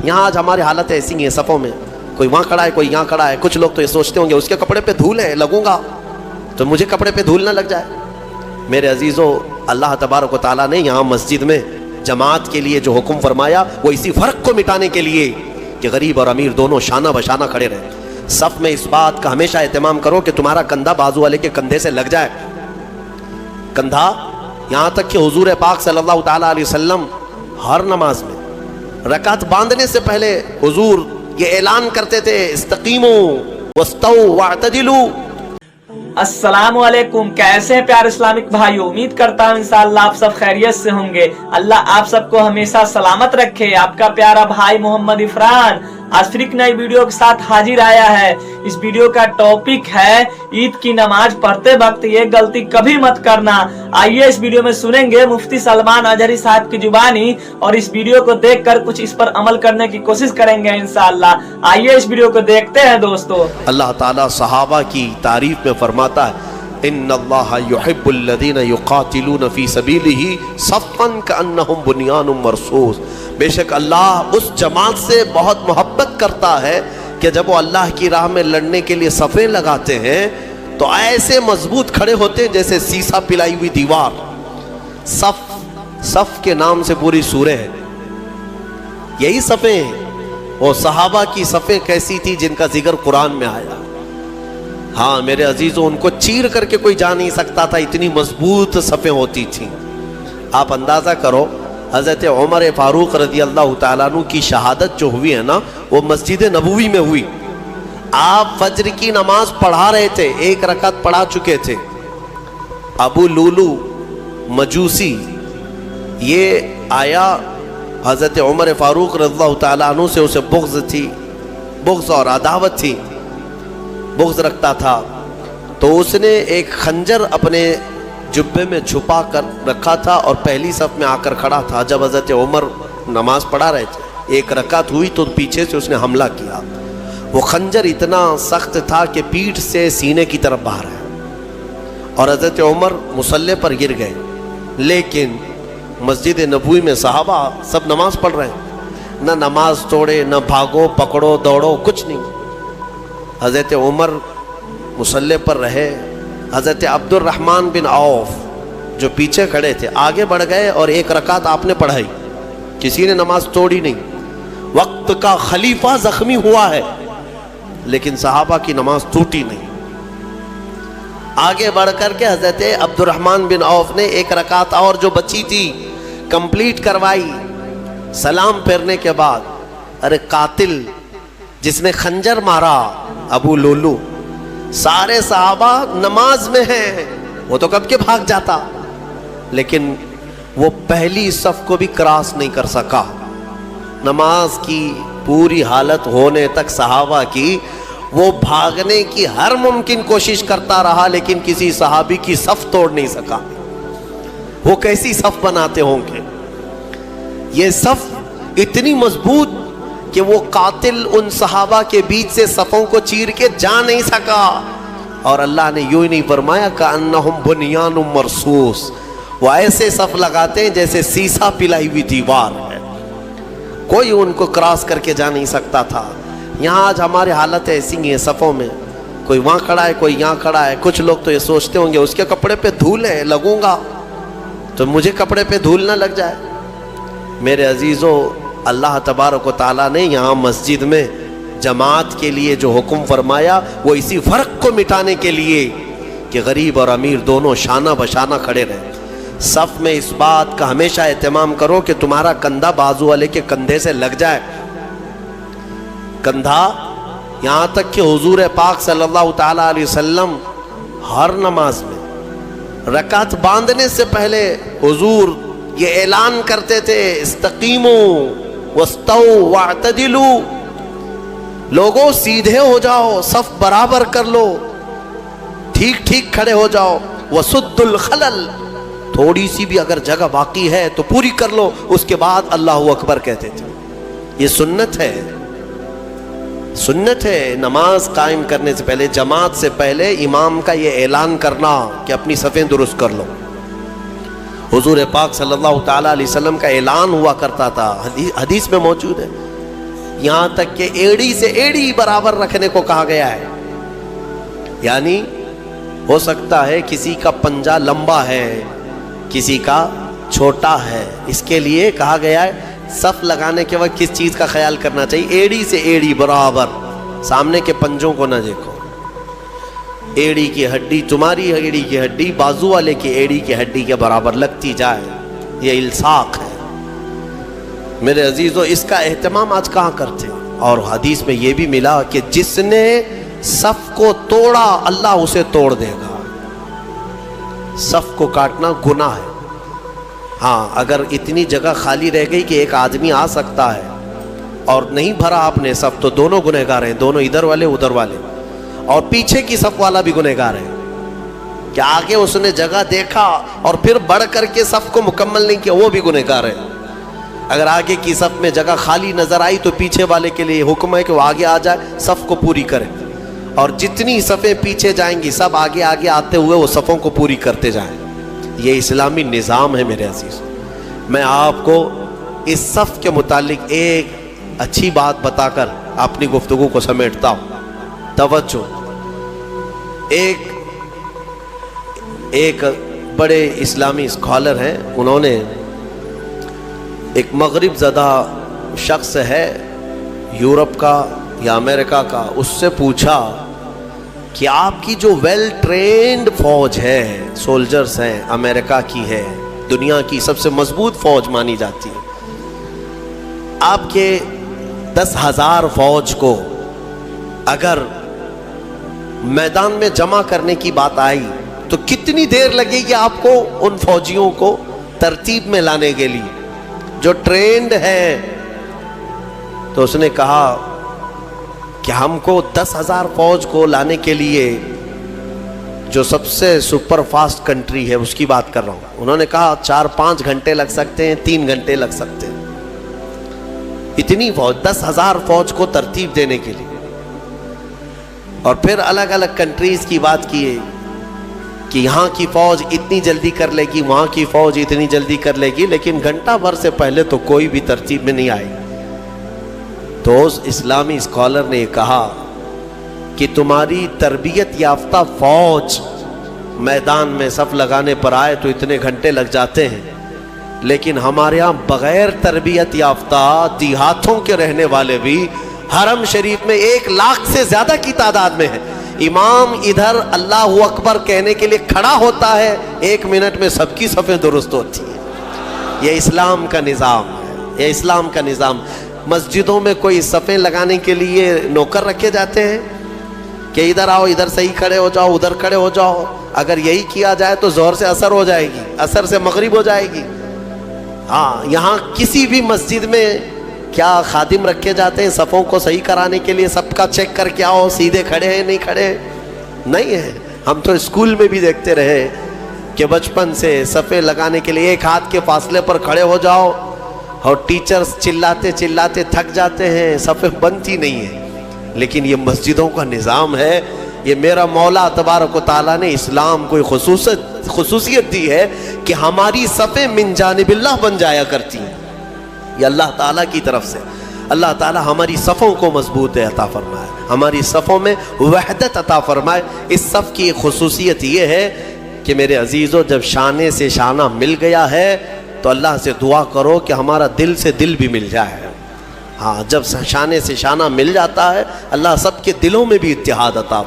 یہاں آج ہماری حالت ایسی ہیں صفوں میں، کوئی وہاں کھڑا ہے کوئی یہاں کھڑا ہے. کچھ لوگ تو یہ سوچتے ہوں گے اس کے کپڑے پہ دھول ہے، لگوں گا تو مجھے کپڑے پہ دھول نہ لگ جائے. میرے عزیزو، اللہ تبارک و تعالیٰ نے یہاں مسجد میں جماعت کے لیے جو حکم فرمایا وہ اسی فرق کو مٹانے کے لیے کہ غریب اور امیر دونوں شانہ بشانہ کھڑے رہیں. صف میں اس بات کا ہمیشہ اہتمام کرو کہ تمہارا کندھا بازو والے کے کندھے سے لگ جائے. کندھا، یہاں تک کہ حضور پاک صلی اللہ تعالیٰ علیہ وسلم ہر نماز میں رکعت باندھنے سے پہلے حضور یہ اعلان کرتے تھے، استقیموا واستووا واعتدلوا. السلام علیکم، کیسے ہیں پیارے اسلامک بھائیو؟ امید کرتا ہوں انشاءاللہ آپ سب خیریت سے ہوں گے. اللہ آپ سب کو ہمیشہ سلامت رکھے. آپ کا پیارا بھائی محمد عفران آج پھر ایک نئی ویڈیو کے ساتھ حاضر آیا ہے. اس ویڈیو کا ٹاپک ہے عید کی نماز پڑھتے وقت یہ غلطی کبھی مت کرنا. آئیے اس ویڈیو میں سنیں گے مفتی سلمان اظہری صاحب کی زبانی، اور اس ویڈیو کو دیکھ کر کچھ اس پر عمل کرنے کی کوشش کریں گے انشاءاللہ. آئیے اس ویڈیو کو دیکھتے ہیں دوستو. اللہ تعالیٰ صحابہ کی تعریف میں فرماتا ہے، ان اللہ یحب الذین یقاتلون فی سبیلہ صفا کانہم بنیان مرصوص. بے شک اللہ اس جماعت سے بہت محبت کرتا ہے کہ جب وہ اللہ کی راہ میں لڑنے کے لیے صفیں لگاتے ہیں تو ایسے مضبوط کھڑے ہوتے ہیں جیسے سیسا پلائی ہوئی دیوار. صف کے نام سے پوری سورہ ہے. یہی صفیں ہیں. وہ صحابہ کی صفیں کیسی تھی جن کا ذکر قرآن میں آیا. ہاں میرے عزیزوں، ان کو چیر کر کے کوئی جا نہیں سکتا تھا، اتنی مضبوط صفیں ہوتی تھیں. آپ اندازہ کرو، حضرت عمر فاروق رضی اللہ تعالیٰ عنہ کی شہادت جو ہوئی ہے نا، وہ مسجد نبوی میں ہوئی. آپ فجر کی نماز پڑھا رہے تھے، ایک رکعت پڑھا چکے تھے. ابو لولو مجوسی یہ آیا، حضرت عمر فاروق رضی اللہ تعالیٰ عنہ سے اسے بغض اور عداوت تھی، بغض رکھتا تھا. تو اس نے ایک خنجر اپنے جبے میں چھپا کر رکھا تھا اور پہلی صف میں آ کر کھڑا تھا. جب حضرت عمر نماز پڑھا رہے تھے، ایک رکعت ہوئی تو پیچھے سے اس نے حملہ کیا. وہ خنجر اتنا سخت تھا کہ پیٹھ سے سینے کی طرف باہر ہے اور حضرت عمر مصلی پر گر گئے. لیکن مسجد نبوی میں صحابہ سب نماز پڑھ رہے ہیں، نہ نماز توڑے، نہ بھاگو پکڑو دوڑو، کچھ نہیں. حضرت عمر مصلی پر رہے. حضرت عبد الرحمن بن عوف جو پیچھے کھڑے تھے آگے بڑھ گئے اور ایک رکعت آپ نے پڑھائی. کسی نے نماز توڑی نہیں. وقت کا خلیفہ زخمی ہوا ہے لیکن صحابہ کی نماز ٹوٹی نہیں. آگے بڑھ کر کے حضرت عبد الرحمن بن عوف نے ایک رکعت اور جو بچی تھی کمپلیٹ کروائی. سلام پھیرنے کے بعد، ارے قاتل جس نے خنجر مارا ابو لولو، سارے صحابہ نماز میں ہیں، وہ تو کب کے بھاگ جاتا، لیکن وہ پہلی صف کو بھی کراس نہیں کر سکا. نماز کی پوری حالت ہونے تک صحابہ کی وہ بھاگنے کی ہر ممکن کوشش کرتا رہا لیکن کسی صحابی کی صف توڑ نہیں سکا. وہ کیسی صف بناتے ہوں گے؟ یہ صف اتنی مضبوط کہ وہ قاتل ان صحابہ کے بیچ سے صفوں کو چیر کے جا نہیں سکا. اور اللہ نے یوں ہی نہیں فرمایا کأنہم بنیان مرصوص، وہ ایسے صف لگاتے ہیں جیسے سیسا پلائی ہوئی دیوار ہے، کوئی ان کو کراس کر کے جا نہیں سکتا تھا. یہاں آج ہماری حالت ایسی ہیں صفوں میں، کوئی وہاں کھڑا ہے کوئی یہاں کھڑا ہے. کچھ لوگ تو یہ سوچتے ہوں گے اس کے کپڑے پہ دھول ہے، لگوں گا تو مجھے کپڑے پہ دھول نہ لگ جائے. میرے عزیزو، اللہ تبارک و تعالیٰ نے یہاں مسجد میں جماعت کے لیے جو حکم فرمایا وہ اسی فرق کو مٹانے کے لیے کہ غریب اور امیر دونوں شانہ بشانہ کھڑے رہیں. صف میں اس بات کا ہمیشہ اہتمام کرو کہ تمہارا کندھا بازو والے کے کندھے سے لگ جائے. کندھا، یہاں تک کہ حضور پاک صلی اللہ تعالیٰ علیہ وسلم ہر نماز میں رکعت باندھنے سے پہلے حضور یہ اعلان کرتے تھے، استقیموا واستووا واعتدلوا. لوگوں سیدھے ہو جاؤ، صف برابر کر لو، ٹھیک ٹھیک کھڑے ہو جاؤ. وسد الخلل، تھوڑی سی بھی اگر جگہ باقی ہے تو پوری کر لو، اس کے بعد اللہ اکبر کہتے تھے. یہ سنت ہے، سنت ہے. نماز قائم کرنے سے پہلے، جماعت سے پہلے امام کا یہ اعلان کرنا کہ اپنی صفیں درست کر لو. حضور پاک صلی اللہ تعالیٰ علیہ وسلم کا اعلان ہوا کرتا تھا، حدیث میں موجود ہے. یہاں تک کہ ایڑی سے ایڑی برابر رکھنے کو کہا گیا ہے. یعنی ہو سکتا ہے کسی کا پنجہ لمبا ہے, کسی کا چھوٹا ہے, اس کے لیے کہا گیا ہے صف لگانے کے وقت کس چیز کا خیال کرنا چاہیے, ایڑی سے ایڑی برابر, سامنے کے پنجوں کو نہ دیکھو. ایڑی کی ہڈی, تمہاری ایڑی کی ہڈی بازو والے کی ایڑی کی ہڈی کے برابر لگتی جائے, یہ الصاق ہے. میرے عزیزو, اس کا اہتمام آج کہاں کرتے ہیں؟ اور حدیث میں یہ بھی ملا کہ جس نے صف کو توڑا اللہ اسے توڑ دے گا. صف کو کاٹنا گناہ ہے. ہاں, اگر اتنی جگہ خالی رہ گئی کہ ایک آدمی آ سکتا ہے اور نہیں بھرا آپ نے صف, تو دونوں گنہگار ہیں, دونوں ادھر والے ادھر والے, اور پیچھے کی صف والا بھی گنہگار ہے کہ آگے اس نے جگہ دیکھا اور پھر بڑھ کر کے صف کو مکمل نہیں کیا, وہ بھی گنہگار ہے. اگر آگے کی صف میں جگہ خالی نظر آئی تو پیچھے والے کے لیے حکم ہے کہ وہ آگے آ جائے, صف کو پوری کرے, اور جتنی صفیں پیچھے جائیں گی سب آگے آگے آتے ہوئے وہ صفوں کو پوری کرتے جائیں. یہ اسلامی نظام ہے میرے عزیز. میں آپ کو اس صف کے متعلق ایک اچھی بات بتا کر اپنی گفتگو کو سمیٹتا ہوں. توجہ, ایک بڑے اسلامی اسکالر ہیں, انہوں نے ایک مغرب زدہ شخص ہے یورپ کا یا امریکہ کا, اس سے پوچھا کہ آپ کی جو ویل ٹرینڈ فوج ہے, سولجرز ہیں, امریکہ کی ہے, دنیا کی سب سے مضبوط فوج مانی جاتی ہے, آپ کے 10,000 فوج کو اگر میدان میں جمع کرنے کی بات آئی تو کتنی دیر لگے گی آپ کو ان فوجیوں کو ترتیب میں لانے کے لیے جو ٹرینڈ ہے؟ تو اس نے کہا کہ ہم کو 10,000 فوج کو لانے کے لیے جو سب سے سپر فاسٹ کنٹری ہے اس کی بات کر رہا ہوں. انہوں نے کہا 4-5 گھنٹے لگ سکتے ہیں, 3 گھنٹے لگ سکتے ہیں. اتنی فوج, 10,000 فوج کو ترتیب دینے کے لیے. اور پھر الگ الگ کنٹریز کی بات کیے کہ یہاں کی فوج اتنی جلدی کر لے گی, وہاں کی فوج اتنی جلدی کر لے گی, لیکن گھنٹہ بھر سے پہلے تو کوئی بھی ترتیب میں نہیں آئی. تو اس اسلامی اسکالر نے کہا کہ تمہاری تربیت یافتہ فوج میدان میں صف لگانے پر آئے تو اتنے گھنٹے لگ جاتے ہیں, لیکن ہمارے ہاں بغیر تربیت یافتہ دیہاتوں کے رہنے والے بھی حرم شریف میں 1 لاکھ سے زیادہ کی تعداد میں ہیں. امام ادھر اللہ اکبر کہنے کے لیے کھڑا ہوتا ہے, 1 منٹ میں سب کی صفیں درست ہوتی ہیں. یہ اسلام کا نظام ہے, یہ اسلام کا نظام. مسجدوں میں کوئی صفیں لگانے کے لیے نوکر رکھے جاتے ہیں کہ ادھر آؤ, ادھر صحیح کھڑے ہو جاؤ, ادھر کھڑے ہو جاؤ. اگر یہی کیا جائے تو ظہر سے عصر ہو جائے گی, عصر سے مغرب ہو جائے گی. ہاں, یہاں کسی بھی مسجد میں کیا خادم رکھے جاتے ہیں صفوں کو صحیح کرانے کے لیے, سب کا چیک کر کے آؤ سیدھے کھڑے ہیں نہیں کھڑے ہیں؟ نہیں ہے. ہم تو اسکول میں بھی دیکھتے رہے کہ بچپن سے صفیں لگانے کے لیے 1 ہاتھ کے فاصلے پر کھڑے ہو جاؤ, اور ٹیچرز چلاتے چلاتے تھک جاتے ہیں, صفیں بنتی نہیں ہیں. لیکن یہ مسجدوں کا نظام ہے. یہ میرا مولا تبارک و تعالیٰ نے اسلام کو خصوصیت دی ہے کہ ہماری صفیں من جانب اللہ بن جایا کرتی ہیں. یہ اللہ تعالیٰ کی طرف سے. اللہ تعالیٰ ہماری صفوں کو مضبوط عطا فرمائے, ہماری صفوں میں وحدت عطا فرمائے. اس صف کی ایک خصوصیت یہ ہے کہ میرے عزیزو, جب شانے سے شانہ مل گیا ہے تو اللہ سے دعا کرو کہ ہمارا دل سے دل بھی مل جائے. ہاں, جب شانے سے شانہ مل جاتا ہے اللہ سب کے دلوں میں بھی اتحاد عطا